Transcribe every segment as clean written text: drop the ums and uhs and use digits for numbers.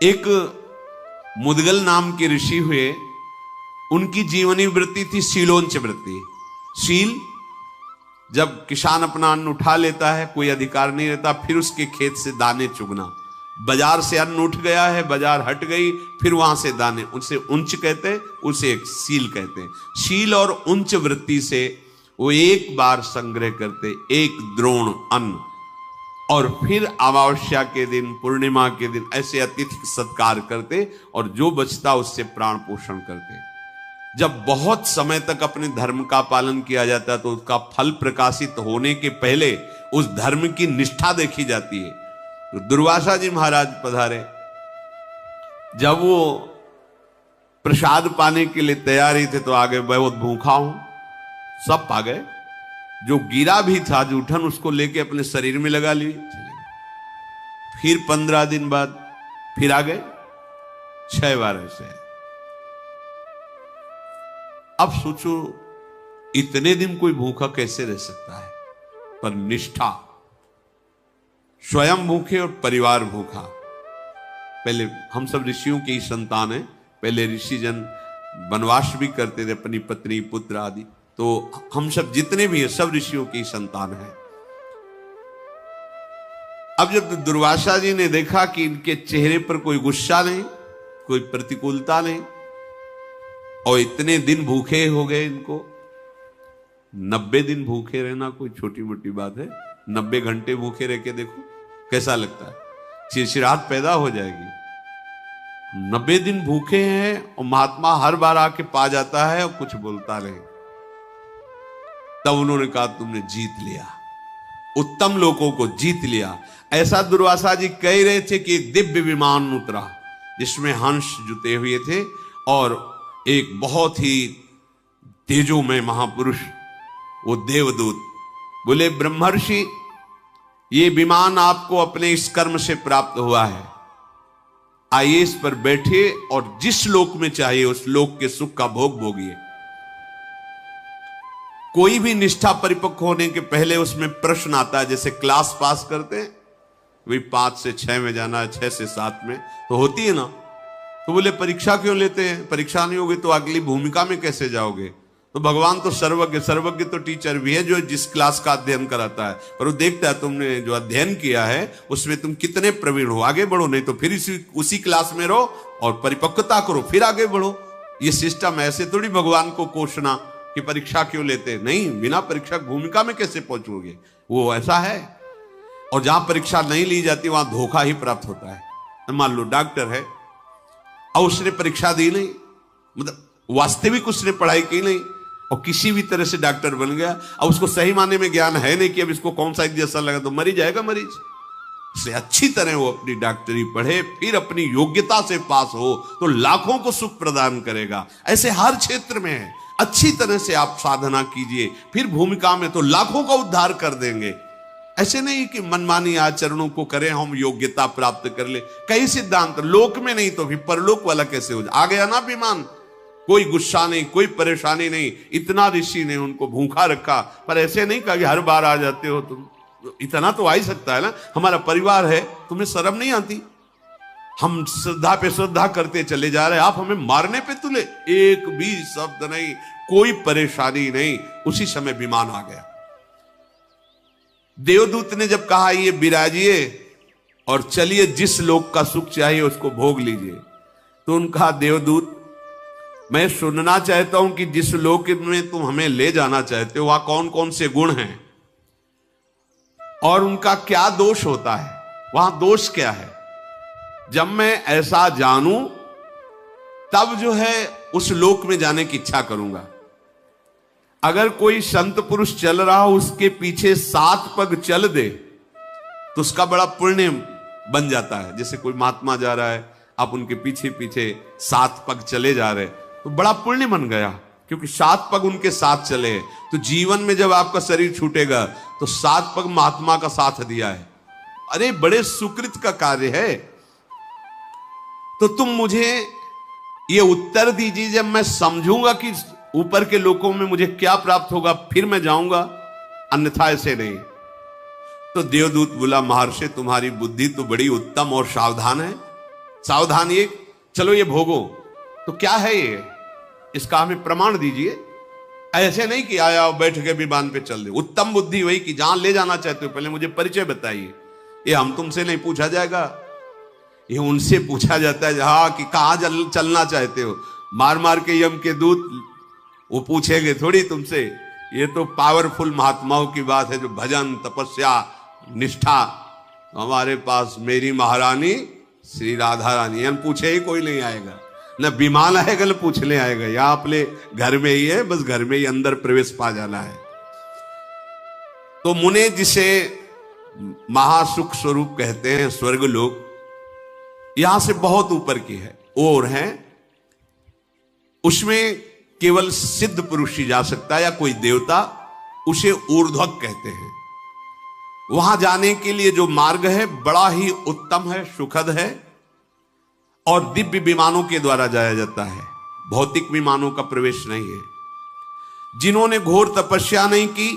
एक मुदगल नाम के ऋषि हुए, उनकी जीवनी वृत्ति थी शीलोंच वृत्ति। शील, जब किसान अपना अन्न उठा लेता है, कोई अधिकार नहीं रहता, फिर उसके खेत से दाने चुगना। बाजार से अन्न उठ गया है, बाजार हट गई, फिर वहां से दाने, उनसे उंच कहते, उसे एक शील कहते हैं। शील और उंच वृत्ति से वो एक बार संग्रह करते, एक द्रोण अन्न, और फिर अमावस्या के दिन, पूर्णिमा के दिन ऐसे अतिथि सत्कार करते, और जो बचता उससे प्राण पोषण करते। जब बहुत समय तक अपने धर्म का पालन किया जाता है तो उसका फल प्रकाशित होने के पहले उस धर्म की निष्ठा देखी जाती है। तो दुर्वासा जी महाराज पधारे, जब वो प्रसाद पाने के लिए तैयारी थे तो आगे बहुत भूखा हूं, सब पा गए। जो गिरा भी था जूठन, उसको लेके अपने शरीर में लगा लिए, फिर 15 दिन बाद फिर आ गए, 6 बार ऐसे। अब सोचो इतने दिन कोई भूखा कैसे रह सकता है, पर निष्ठा, स्वयं भूखे और परिवार भूखा। पहले हम सब ऋषियों के ही संतान हैं, पहले ऋषि जन वनवास भी करते थे, अपनी पत्नी पुत्र आदि, तो हम सब जितने भी हैं सब ऋषियों के ही संतान हैं। अब जब दुर्वासा जी ने देखा कि इनके चेहरे पर कोई गुस्सा नहीं, कोई प्रतिकूलता नहीं, और इतने दिन भूखे हो गए इनको, 90 दिन भूखे रहना कोई छोटी मोटी बात है? 90 घंटे भूखे रह के देखो कैसा लगता है, चिड़चिड़ाहट पैदा हो जाएगी। 90 दिन भूखे हैं और महात्मा हर बार आके पा जाता है और कुछ बोलता नहीं। तब उन्होंने कहा तुमने जीत लिया, उत्तम लोगों को जीत लिया। ऐसा दुर्वासा जी कह रहे थे कि एक दिव्य विमान उतरा जिसमें हंस जुते हुए थे, और एक बहुत ही तेजोमय महापुरुष, वो देवदूत बोले, ब्रह्मर्षि ये विमान आपको अपने इस कर्म से प्राप्त हुआ है, आइए इस पर बैठिए और जिस लोक में चाहिए उस लोक के सुख का भोग भोगिए। कोई भी निष्ठा परिपक्व होने के पहले उसमें प्रश्न आता है, जैसे क्लास पास करते हैं, वही 5 से 6 में जाना है, 6 से 7 में तो होती है ना। तो बोले परीक्षा क्यों लेते हैं, परीक्षा नहीं होगी तो अगली भूमिका में कैसे जाओगे? तो भगवान तो सर्वज्ञ, सर्वज्ञ तो टीचर भी है जो जिस क्लास का अध्ययन कराता है, पर वो देखता है तुमने जो अध्ययन किया है उसमें तुम कितने प्रवीण हो, आगे बढ़ो, नहीं तो फिर उसी क्लास में रहो और परिपक्वता करो, फिर आगे बढ़ो। ये सिस्टम ऐसे थोड़ी भगवान को कोसना कि परीक्षा क्यों लेते, नहीं, बिना परीक्षा भूमिका में कैसे पहुंचोगे, वो ऐसा है। और जहां परीक्षा नहीं ली जाती वहां धोखा ही प्राप्त होता है। मान लो डॉक्टर है और उसने परीक्षा दी नहीं, मतलब वास्तविक उसने पढ़ाई की नहीं, और किसी भी तरह से डॉक्टर बन गया, और उसको सही माने में ज्ञान है नहीं कि अब इसको कौन सा इंजेक्शन लगा तो मरी जाएगा मरीज। इससे अच्छी तरह वो अपनी डॉक्टरी पढ़े, फिर अपनी योग्यता से पास हो तो लाखों को सुख प्रदान करेगा। ऐसे हर क्षेत्र में है, अच्छी तरह से आप साधना कीजिए, फिर भूमिका में तो लाखों का उद्धार कर देंगे। ऐसे नहीं कि मनमानी आचरणों को करें हम योग्यता प्राप्त कर ले। कई सिद्धांत लोक में नहीं तो फिर परलोक वाला कैसे हो जाए? आ गया ना विमान, कोई गुस्सा नहीं, कोई परेशानी नहीं। इतना ऋषि ने उनको भूखा रखा, पर ऐसे नहीं कहा कि हर बार आ जाते हो तुम, इतना तो आ ही सकता है ना, हमारा परिवार है, तुम्हें शर्म नहीं आती? हम श्रद्धा पे श्रद्धा करते चले जा रहे, आप हमें मारने पे तुले, एक भी शब्द नहीं, कोई परेशानी नहीं। उसी समय विमान आ गया। देवदूत ने जब कहा ये विराजिए और चलिए जिस लोक का सुख चाहिए उसको भोग लीजिए, तो उनका देवदूत, मैं सुनना चाहता हूं कि जिस लोक में तुम हमें ले जाना चाहते हो वहां कौन कौन से गुण हैं और उनका क्या दोष होता है, वहां दोष क्या है। जब मैं ऐसा जानूं तब जो है उस लोक में जाने की इच्छा करूंगा। अगर कोई संत पुरुष चल रहा हो उसके पीछे 7 पग चल दे तो उसका बड़ा पुण्य बन जाता है। जैसे कोई महात्मा जा रहा है, आप उनके पीछे पीछे 7 पग चले जा रहे तो बड़ा पुण्य बन गया, क्योंकि 7 पग उनके साथ चले। तो जीवन में जब आपका शरीर छूटेगा तो 7 पग महात्मा का साथ दिया है, अरे बड़े सुकृत का कार्य है। तो तुम मुझे ये उत्तर दीजिए, जब मैं समझूंगा कि ऊपर के लोकों में मुझे क्या प्राप्त होगा फिर मैं जाऊंगा, अन्यथा ऐसे नहीं। तो देवदूत बोला, महर्षि तुम्हारी बुद्धि तो बड़ी उत्तम और सावधान है, सावधानी, चलो ये भोगो। तो क्या है ये, इसका हमें प्रमाण दीजिए। ऐसे नहीं कि आया बैठ के विमान पे चल दे। उत्तम बुद्धि वही कि जहां ले जाना चाहते हो पहले मुझे परिचय बताइए। ये हम तुमसे नहीं पूछा जाएगा, ये उनसे पूछा जाता है हाँ कि कहां चलना चाहते हो। मार मार के यम के दूत वो पूछेंगे थोड़ी तुमसे। ये तो पावरफुल महात्माओं की बात है जो भजन तपस्या निष्ठा। हमारे पास मेरी महारानी श्री राधा रानी, हम पूछे ही कोई नहीं आएगा, न विमान आएगा न पूछने आएगा। यहाँ अपने घर में ही है, बस घर में ही अंदर प्रवेश पा जाना है। तो मुने जिसे महासुख स्वरूप कहते हैं स्वर्ग लोक, यहां से बहुत ऊपर की है और है। उसमें केवल सिद्ध पुरुष ही जा सकता है या कोई देवता, उसे ऊर्ध्वक कहते हैं। वहां जाने के लिए जो मार्ग है बड़ा ही उत्तम है, सुखद है और दिव्य विमानों के द्वारा जाया जाता है, भौतिक विमानों का प्रवेश नहीं है। जिन्होंने घोर तपस्या नहीं की,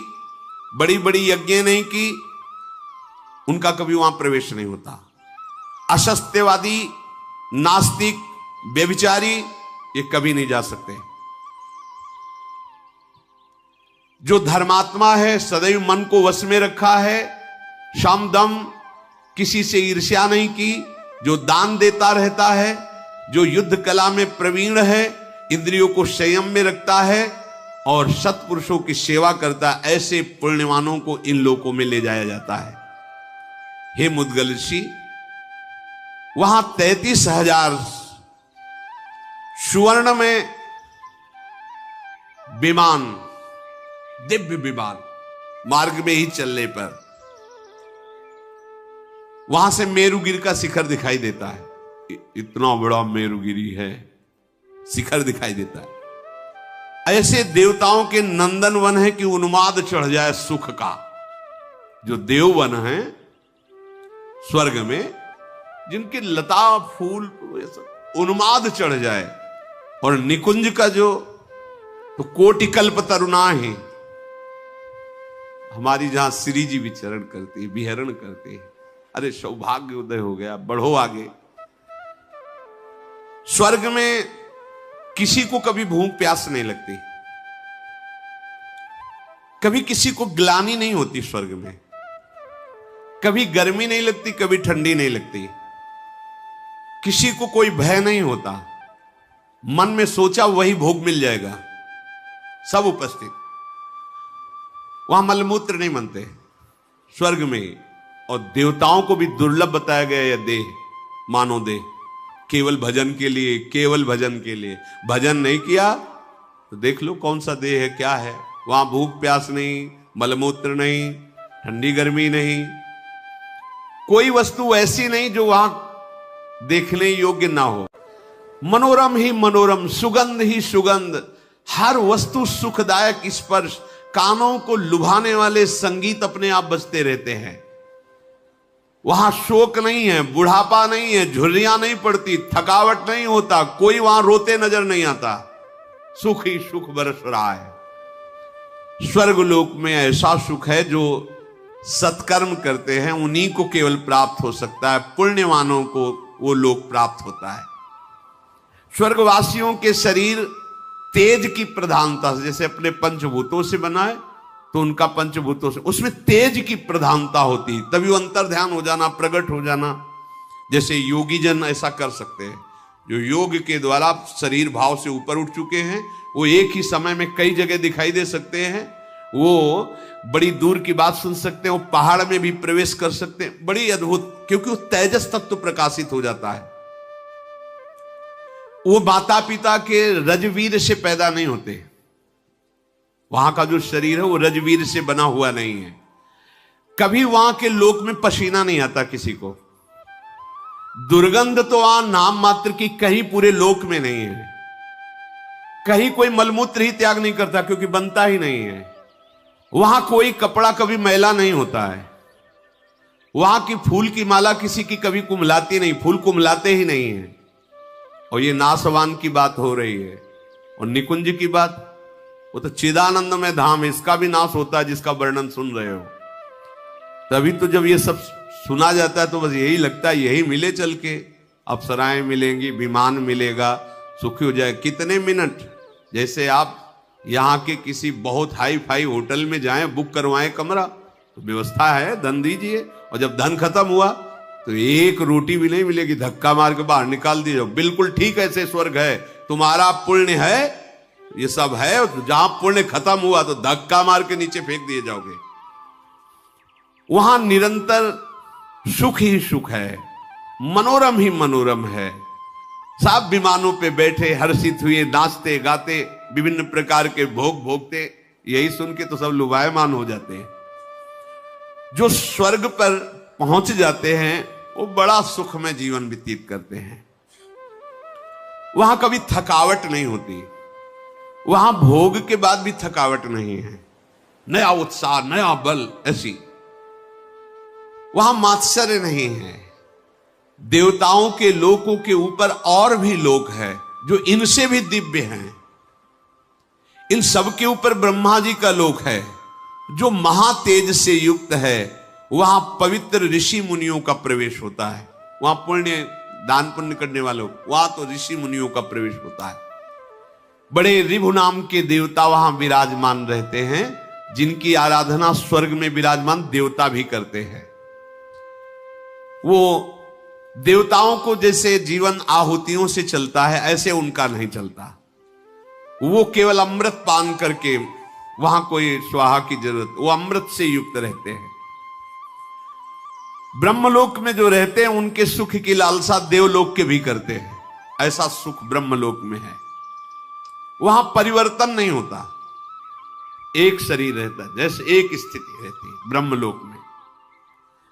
बड़ी बड़ी यज्ञ नहीं की, उनका कभी वहां प्रवेश नहीं होता। असत्यवादी, नास्तिक, व्यभिचारी ये कभी नहीं जा सकते। जो धर्मात्मा है, सदैव मन को वश में रखा है, शाम दम, किसी से ईर्ष्या नहीं की, जो दान देता रहता है, जो युद्ध कला में प्रवीण है, इंद्रियों को संयम में रखता है और सत्पुरुषों की सेवा करता है, ऐसे पुण्यवानों को इन लोकों में ले जाया जाता है। हे मुद्गल ऋषि, वहां 33,000 सुवर्ण में विमान, दिव्य विमान, मार्ग में ही चलने पर वहां से मेरुगिरी का शिखर दिखाई देता है। इतना बड़ा मेरुगिरी है, शिखर दिखाई देता है। ऐसे देवताओं के नंदन वन है कि उन्माद चढ़ जाए सुख का। जो देववन है स्वर्ग में, जिनके लता फूल उन्माद चढ़ जाए, और निकुंज का जो तो कोटि कल्प तरुणा है, हमारी जहां श्री जी विचरण करती है, विहरण करते हैं। अरे सौभाग्य उदय हो गया, बढ़ो आगे। स्वर्ग में किसी को कभी भूख प्यास नहीं लगती, कभी किसी को ग्लानि नहीं होती स्वर्ग में, कभी गर्मी नहीं लगती, कभी ठंडी नहीं लगती, किसी को कोई भय नहीं होता। मन में सोचा वही भोग मिल जाएगा, सब उपस्थित। वहां मलमूत्र नहीं बनते स्वर्ग में। और देवताओं को भी दुर्लभ बताया गया यह देह, मानो देह, केवल भजन के लिए, केवल भजन के लिए। भजन नहीं किया तो देख लो कौन सा देह है, क्या है। वहां भूख प्यास नहीं, मलमूत्र नहीं, ठंडी गर्मी नहीं, कोई वस्तु ऐसी नहीं जो वहां देखने योग्य ना हो। मनोरम ही मनोरम, सुगंध ही सुगंध, हर वस्तु सुखदायक स्पर्श, कानों को लुभाने वाले संगीत अपने आप बजते रहते हैं। वहां शोक नहीं है, बुढ़ापा नहीं है, झुर्रियां नहीं पड़ती, थकावट नहीं होता, कोई वहां रोते नजर नहीं आता, सुख ही सुख बरस रहा है। स्वर्ग लोक में ऐसा सुख है जो सत्कर्म करते हैं उन्हीं को केवल प्राप्त हो सकता है, पुण्यवानों को वो लोक प्राप्त होता है। स्वर्गवासियों के शरीर तेज की प्रधानता से, जैसे अपने पंचभूतों से बना है तो उनका पंचभूतों से, उसमें तेज की प्रधानता होती है, तभी वो अंतर ध्यान हो जाना, प्रकट हो जाना। जैसे योगी जन ऐसा कर सकते हैं, जो योग के द्वारा शरीर भाव से ऊपर उठ चुके हैं, वो एक ही समय में कई जगह दिखाई दे सकते हैं, वो बड़ी दूर की बात सुन सकते हैं, वो पहाड़ में भी प्रवेश कर सकते हैं, बड़ी अद्भुत, क्योंकि वो तेजस तत्व प्रकाशित हो जाता है। वो माता पिता के रजवीर से पैदा नहीं होते, वहां का जो शरीर है वो रजवीर से बना हुआ नहीं है। कभी वहां के लोक में पसीना नहीं आता किसी को, दुर्गंध तो वहां नाम मात्र की कहीं पूरे लोक में नहीं है। कहीं कोई मलमूत्र ही त्याग नहीं करता क्योंकि बनता ही नहीं है। वहां कोई कपड़ा कभी मैला नहीं होता है। वहां की फूल की माला किसी की कभी कुम्हलाती नहीं, फूल कुम्हलाते ही नहीं है। और ये नासवान की बात हो रही है। और निकुंज की बात, वो तो चिदानंद में धाम, इसका भी नाश होता है जिसका वर्णन सुन रहे हो। तभी तो जब ये सब सुना जाता है तो बस यही लगता है यही मिले चल के, अप्सराएं मिलेंगी, विमान मिलेगा, सुखी हो जाए। कितने मिनट, जैसे आप यहाँ के किसी बहुत हाई फाई होटल में जाएं, बुक करवाएं कमरा, तो व्यवस्था है, धन दीजिए, और जब धन खत्म हुआ तो एक रोटी भी नहीं मिलेगी, धक्का मार के बाहर निकाल दिए जाओ। बिल्कुल ठीक ऐसे स्वर्ग है, तुम्हारा पुण्य है, ये सब है, जहां पुण्य खत्म हुआ तो धक्का मार के नीचे फेंक दिए जाओगे। वहां निरंतर सुख ही सुख है, मनोरम ही मनोरम है। सब विमानों पे बैठे हर्षित हुए, नाचते गाते, विभिन्न प्रकार के भोग भोगते। यही सुन के तो सब लुभायमान हो जाते हैं। जो स्वर्ग पर पहुंच जाते हैं वो बड़ा सुख में जीवन व्यतीत करते हैं। वहां कभी थकावट नहीं होती, वहां भोग के बाद भी थकावट नहीं है, नया उत्साह, नया बल, ऐसी। वहां मात्सर्य नहीं है। देवताओं के लोकों के ऊपर और भी लोक है जो इनसे भी दिव्य हैं। इन सब के ऊपर ब्रह्मा जी का लोक है जो महातेज से युक्त है। वहां पवित्र ऋषि मुनियों का प्रवेश होता है। वहां पुण्य दान पुण्य करने वालों, वहां तो ऋषि मुनियों का प्रवेश होता है। बड़े ऋभु नाम के देवता वहां विराजमान रहते हैं, जिनकी आराधना स्वर्ग में विराजमान देवता भी करते हैं। वो देवताओं को जैसे जीवन आहुतियों से चलता है, ऐसे उनका नहीं चलता। वो केवल अमृत पान करके, वहां कोई स्वाहा की जरूरत, वो अमृत से युक्त रहते हैं। ब्रह्मलोक में जो रहते हैं उनके सुख की लालसा देवलोक के भी करते हैं। ऐसा सुख ब्रह्मलोक में है। वहां परिवर्तन नहीं होता, एक शरीर रहता है, जैसे एक स्थिति रहती है। ब्रह्मलोक में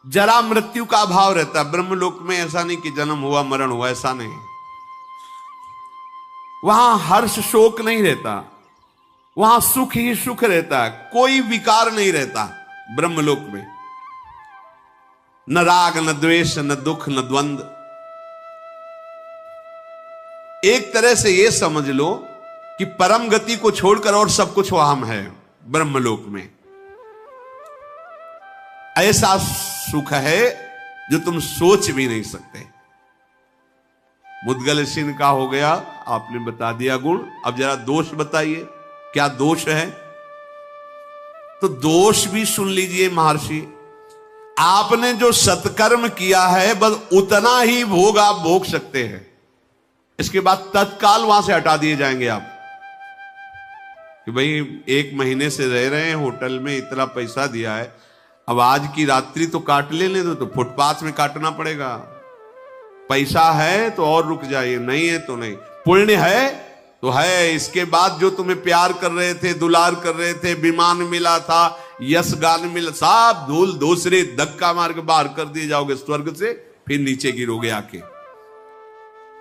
जरा मृत्यु का अभाव रहता है। ब्रह्मलोक में ऐसा नहीं कि जन्म हुआ मरण हुआ, ऐसा नहीं। वहां हर्ष शोक नहीं रहता, वहां सुख ही सुख रहता है, कोई विकार नहीं रहता ब्रह्मलोक में। न राग, न द्वेष, न दुख, न द्वंद्व। एक तरह से यह समझ लो कि परम गति को छोड़कर और सब कुछ वहां है ब्रह्मलोक में। ऐसा सुख है जो तुम सोच भी नहीं सकते। मुद्गल सिंह का हो गया, आपने बता दिया गुण। अब जरा दोष बताइए, क्या दोष है? तो दोष भी सुन लीजिए महर्षि। आपने जो सत्कर्म किया है बस उतना ही भोग आप भोग सकते हैं। इसके बाद तत्काल वहां से हटा दिए जाएंगे आप, कि भाई 1 महीने से रह रहे हैं होटल में, इतना पैसा दिया है, अब आज की रात्रि तो काट लेने दो, तो फुटपाथ में काटना पड़ेगा। पैसा है तो और रुक जाइए, नहीं है तो नहीं। पुण्य है तो है। इसके बाद जो तुम्हें प्यार कर रहे थे, दुलार कर रहे थे, विमान मिला था, यश गान मिला, सब धूल दूसरे धक्का मार के बाहर कर दिए जाओगे स्वर्ग से, फिर नीचे गिरोगे आके।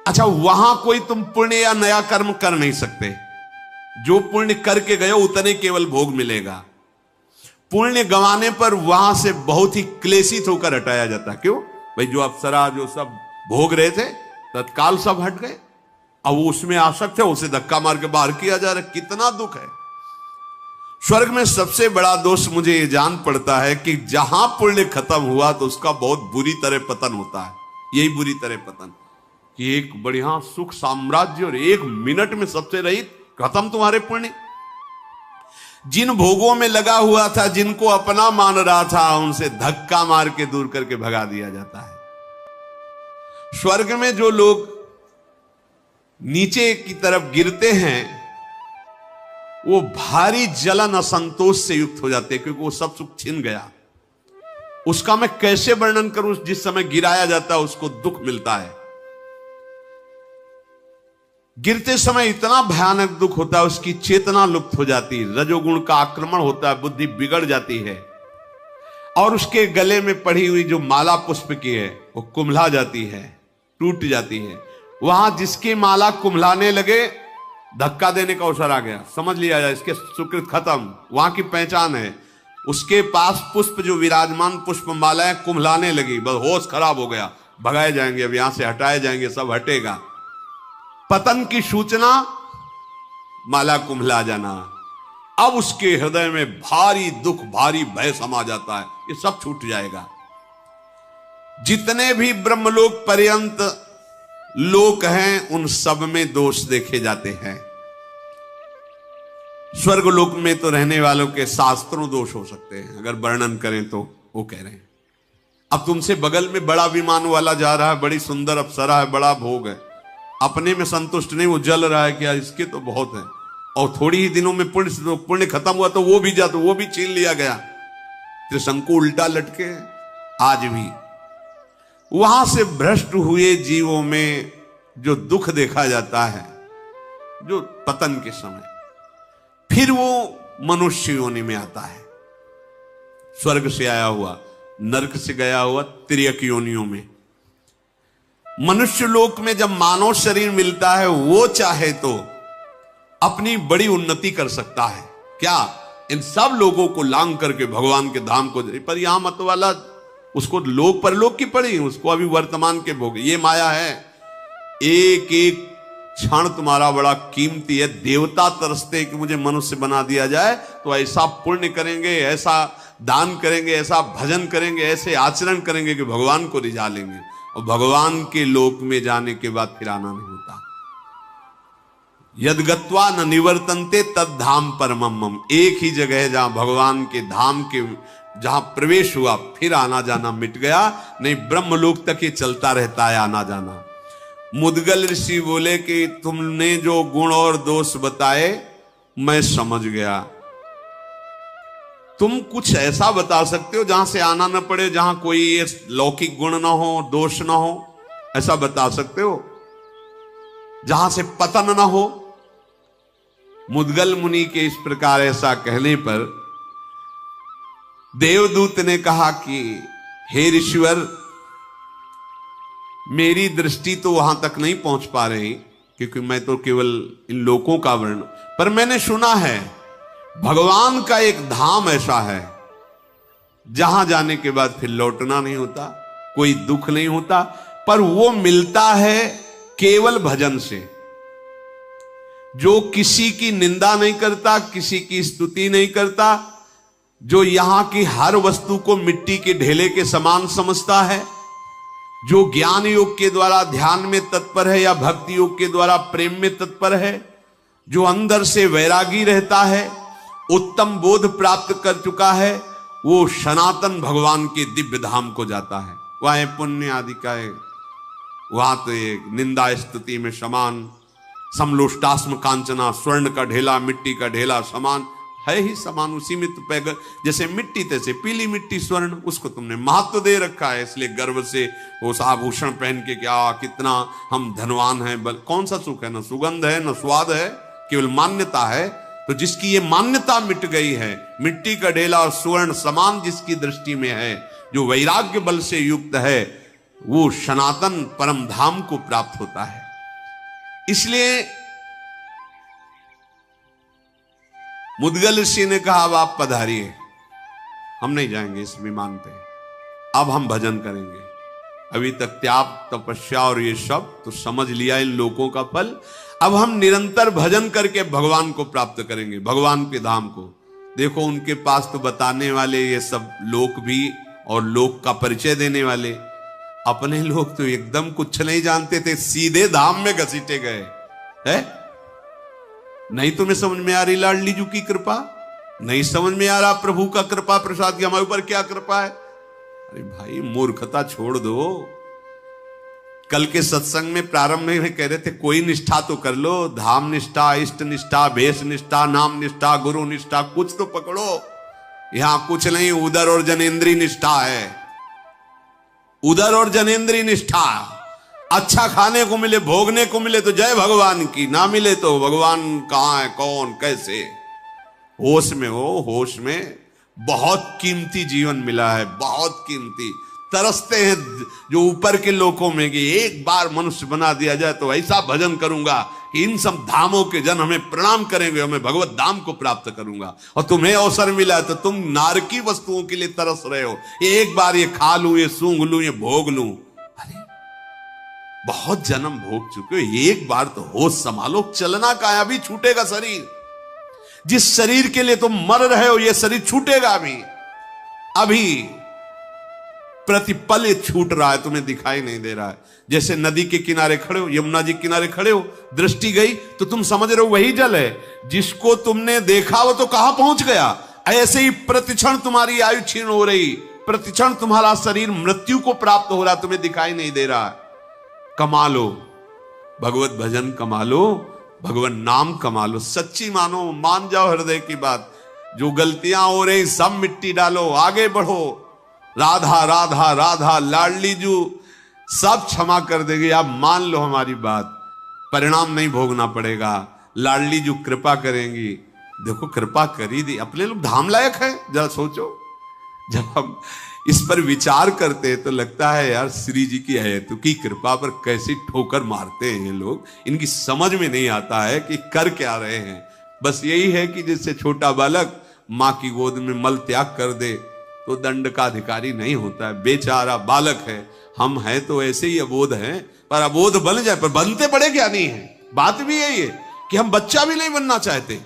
अच्छा, वहां कोई तुम पुण्य या नया कर्म कर नहीं सकते। जो पुण्य करके गए उतने केवल भोग मिलेगा। पुण्य गंवाने पर वहां से बहुत ही क्लेशित होकर हटाया जाता। क्यों भाई? जो अप्सरा जो सब भोग रहे थे तत्काल सब हट गए। अब वो उसमें आसक्त है, उसे धक्का मार के बाहर किया जा रहा है। कितना दुख है। स्वर्ग में सबसे बड़ा दोष मुझे ये जान पड़ता है कि जहां पुण्य खत्म हुआ तो उसका बहुत बुरी तरह पतन होता है। यही बुरी तरह पतन, कि एक बढ़िया सुख साम्राज्य और 1 मिनट में सबसे रहित खत्म तुम्हारे पुण्य। जिन भोगों में लगा हुआ था, जिनको अपना मान रहा था, उनसे धक्का मार के दूर करके भगा दिया जाता है। स्वर्ग में जो लोग नीचे की तरफ गिरते हैं वो भारी जलन असंतोष से युक्त हो जाते हैं, क्योंकि वो सब सुख छिन गया। उसका मैं कैसे वर्णन करूं? जिस समय गिराया जाता है उसको दुख मिलता है। गिरते समय इतना भयानक दुख होता है, उसकी चेतना लुप्त हो जाती है, रजोगुण का आक्रमण होता है, बुद्धि बिगड़ जाती है, और उसके गले में पड़ी हुई जो माला पुष्प की है वो कुम्हला जाती है, टूट जाती है। वहां जिसकी माला कुम्हलाने लगे, धक्का देने का अवसर आ गया, समझ लिया जाए इसके सुकृत खत्म। वहां की पहचान है। उसके पास पुष्प जो विराजमान पुष्प मालाएं कुम्हलाने लगी, बस होश खराब हो गया, भगाए जाएंगे, अब यहां से हटाए जाएंगे, सब हटेगा। पतन की सूचना, माला कुम्हला जाना। अब उसके हृदय में भारी दुख, भारी भय समा जाता है, ये सब छूट जाएगा। जितने भी ब्रह्मलोक पर्यंत लोक हैं उन सब में दोष देखे जाते हैं। स्वर्ग लोक में तो रहने वालों के शास्त्रों दोष हो सकते हैं, अगर वर्णन करें तो। वो कह रहे हैं अब तुमसे बगल में बड़ा विमान वाला जा रहा है, बड़ी सुंदर अप्सरा है, बड़ा भोग है, अपने में संतुष्ट नहीं, वो जल रहा है कि यार इसके तो बहुत है, और थोड़ी ही दिनों में पुण्य खत्म हुआ तो वो भी जा, तो वो भी छीन लिया गया। त्रिशंकु उल्टा लटके आज भी। वहां से भ्रष्ट हुए जीवों में जो दुख देखा जाता है, जो पतन के समय, फिर वो मनुष्य योनि में आता है। स्वर्ग से आया हुआ, नरक से गया हुआ, तिर्यक योनियों में। मनुष्य लोक में जब मानव शरीर मिलता है, वो चाहे तो अपनी बड़ी उन्नति कर सकता है। क्या इन सब लोगों को लांग करके भगवान के धाम को, पर यहां मत वाला उसको लोक परलोक की पड़ी, उसको अभी वर्तमान के भोग। ये माया है, एक एक क्षण तुम्हारा बड़ा कीमती है। देवता तरसते कि मुझे मनुष्य बना दिया जाए, तो ऐसा पुण्य करेंगे, ऐसा दान करेंगे, ऐसा भजन करेंगे, ऐसे आचरण करेंगे कि भगवान को रिझा लेंगे। और भगवान के लोक में जाने के बाद फिर आना नहीं होता। यद्गत्वा न निवर्तन्ते तद धाम परमम मम। एक ही जगह है जहां भगवान के धाम के जहां प्रवेश हुआ, फिर आना जाना मिट गया। नहीं, ब्रह्मलोक तक ये चलता रहता है आना जाना। मुद्गल ऋषि बोले कि तुमने जो गुण और दोष बताए मैं समझ गया। तुम कुछ ऐसा बता सकते हो जहां से आना न पड़े, जहां कोई लौकिक गुण ना हो, दोष ना हो, ऐसा बता सकते हो जहां से पतन ना हो। मुद्गल मुनि के इस प्रकार ऐसा कहने पर देवदूत ने कहा कि हे ऋषिवर, मेरी दृष्टि तो वहां तक नहीं पहुंच पा रही, क्योंकि मैं तो केवल इन लोकों का वर्ण, पर मैंने सुना है भगवान का एक धाम ऐसा है जहां जाने के बाद फिर लौटना नहीं होता, कोई दुख नहीं होता, पर वो मिलता है केवल भजन से। जो किसी की निंदा नहीं करता, किसी की स्तुति नहीं करता, जो यहां की हर वस्तु को मिट्टी के ढेले के समान समझता है, जो ज्ञान योग के द्वारा ध्यान में तत्पर है या भक्ति योग के द्वारा प्रेम में तत्पर है, जो अंदर से वैरागी रहता है, उत्तम बोध प्राप्त कर चुका है, वो सनातन भगवान के दिव्य धाम को जाता है। वह पुण्य आदि का है, वहां तो एक निंदा स्तुति में समान, समलोष्टास्म कांचना, स्वर्ण का ढेला मिट्टी का ढेला समान है ही समान। उसी में तो पैगर जैसे मिट्टी तैसे पीली मिट्टी स्वर्ण, उसको तुमने महत्व दे रखा है, इसलिए गर्व से वो आभूषण पहन के क्या कितना हम धनवान हैं। बल कौन सा सुख है, न सुगंध है न स्वाद है, केवल मान्यता है। तो जिसकी ये मान्यता मिट गई है, मिट्टी का ढेला और स्वर्ण समान जिसकी दृष्टि में है, जो वैराग्य बल से युक्त है, वो सनातन परम धाम को प्राप्त होता है। इसलिए मुद्गल ऋषि ने कहा अब आप पधारिए, हम नहीं जाएंगे इस विमान पे, अब हम भजन करेंगे। अभी तक त्याग तपस्या और ये सब तो समझ लिया इन लोगों का फल, अब हम निरंतर भजन करके भगवान को प्राप्त करेंगे, भगवान के धाम को। देखो उनके पास तो बताने वाले ये सब लोक भी और लोक का परिचय देने वाले, अपने लोग तो एकदम कुछ नहीं जानते थे, सीधे धाम में घसीटे गए है। नहीं तुम्हें समझ में आ रही लाडली जू की कृपा, नहीं समझ में आ रहा प्रभु का कृपा प्रसाद की हमारे ऊपर क्या कृपा है। अरे भाई मूर्खता छोड़ दो। कल के सत्संग में प्रारंभ में कह रहे थे कोई निष्ठा तो कर लो, धाम निष्ठा, इष्ट निष्ठा, भेष निष्ठा, नाम निष्ठा, गुरु निष्ठा, कुछ तो पकड़ो। यहां कुछ नहीं, उदर और जनेन्द्रीय निष्ठा है, उदर और जनेन्द्रीय निष्ठा। अच्छा खाने को मिले, भोगने को मिले तो जय भगवान की, ना मिले तो भगवान कहां है, कौन कैसे। होश में हो, होश में। बहुत कीमती जीवन मिला है, बहुत कीमती। तरसते हैं जो ऊपर के लोकों में कि एक बार मनुष्य बना दिया जाए तो ऐसा भजन करूंगा कि इन सब धामों के जन हमें प्रणाम करेंगे, मैं भगवत धाम को प्राप्त करूंगा। और तुम्हें अवसर मिला है तो तुम नारकी वस्तुओं के लिए तरस रहे हो, एक बार ये खा लूं, ये सूंघ लूं, ये भोग लूं। अरे बहुत जन्म भोग चुके हो, एक बार तो होश संभालो। चलना का अभी छूटेगा शरीर, जिस शरीर के लिए तुम मर रहे हो ये शरीर छूटेगा अभी। प्रतिपल ये छूट रहा है, तुम्हें दिखाई नहीं दे रहा है। जैसे नदी के किनारे खड़े हो, यमुना जी के किनारे खड़े हो, दृष्टि गई तो तुम समझ रहे हो वही जल है। जिसको तुमने देखा वो तो कहां पहुंच गया। ऐसे ही प्रतिक्षण तुम्हारी आयु क्षीण हो रही, प्रतिक्षण तुम्हारा शरीर मृत्यु को प्राप्त हो रहा, तुम्हें दिखाई नहीं दे रहा है। कमा लो भगवत भजन, कमा लो भगवान नाम, कमा लो, सच्ची मानो, मान जाओ हृदय की बात। जो गलतियां हो रही सब मिट्टी डालो, आगे बढ़ो। राधा राधा राधा लाडली जू सब क्षमा कर देगी, आप मान लो हमारी बात, परिणाम नहीं भोगना पड़ेगा। लाडली जू कृपा करेंगी। देखो कृपा करी दी, अपने लोग धाम लायक है, जरा सोचो। जब हम इस पर विचार करते हैं तो लगता है यार श्री जी की अहेतु की कृपा पर कैसी ठोकर मारते हैं लोग। इनकी समझ में नहीं आता है कि कर क्या रहे हैं। बस यही है कि जैसे छोटा बालक मां की गोद में मल त्याग कर दे तो दंड का अधिकारी नहीं होता है, बेचारा बालक है। हम हैं तो ऐसे ही अबोध हैं, पर अबोध बन जाए, पर बनते बड़े ज्ञानी हैं। बात भी यही है कि हम बच्चा भी नहीं बनना चाहते,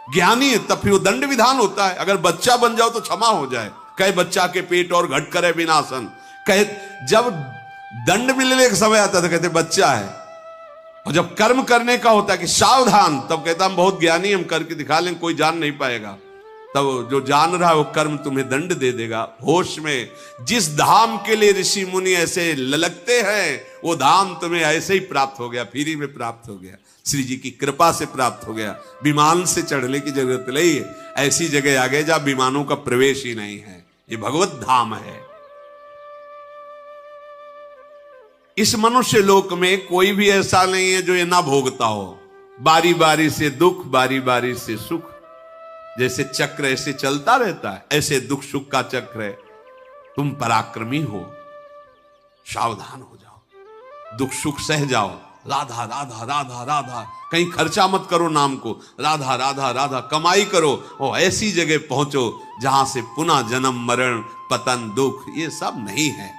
ज्ञानी है तब फिर वो दंड विधान होता है। अगर बच्चा बन जाओ तो क्षमा हो जाए, कहे बच्चा के पेट और घट करे विनाशन, कहे जब दंड मिलने का समय आता तो कहते बच्चा है, और जब कर्म करने का होता है कि सावधान, तब कहता हम बहुत ज्ञानी, हम करके दिखा लें, कोई जान नहीं पाएगा। तब जो जान रहा है वो कर्म तुम्हें दंड दे देगा। होश में जिस धाम के लिए ऋषि मुनि ऐसे ललकते हैं वो धाम तुम्हें ऐसे ही प्राप्त हो गया, फ्री में प्राप्त हो गया, श्री जी की कृपा से प्राप्त हो गया। विमान से चढ़ने की जरूरत नहीं है, ऐसी जगह आ गए जहां विमानों का प्रवेश ही नहीं है। ये भगवत धाम है। इस मनुष्य लोक में कोई भी ऐसा नहीं है जो ये ना भोगता हो। बारी बारी से दुख, बारी बारी से सुख, जैसे चक्र ऐसे चलता रहता है, ऐसे दुख सुख का चक्र है। तुम पराक्रमी हो, सावधान हो जाओ, दुख सुख सह जाओ। राधा राधा राधा राधा, कहीं खर्चा मत करो नाम को, राधा राधा राधा कमाई करो और ऐसी जगह पहुंचो जहां से पुनः जन्म मरण पतन दुख ये सब नहीं है।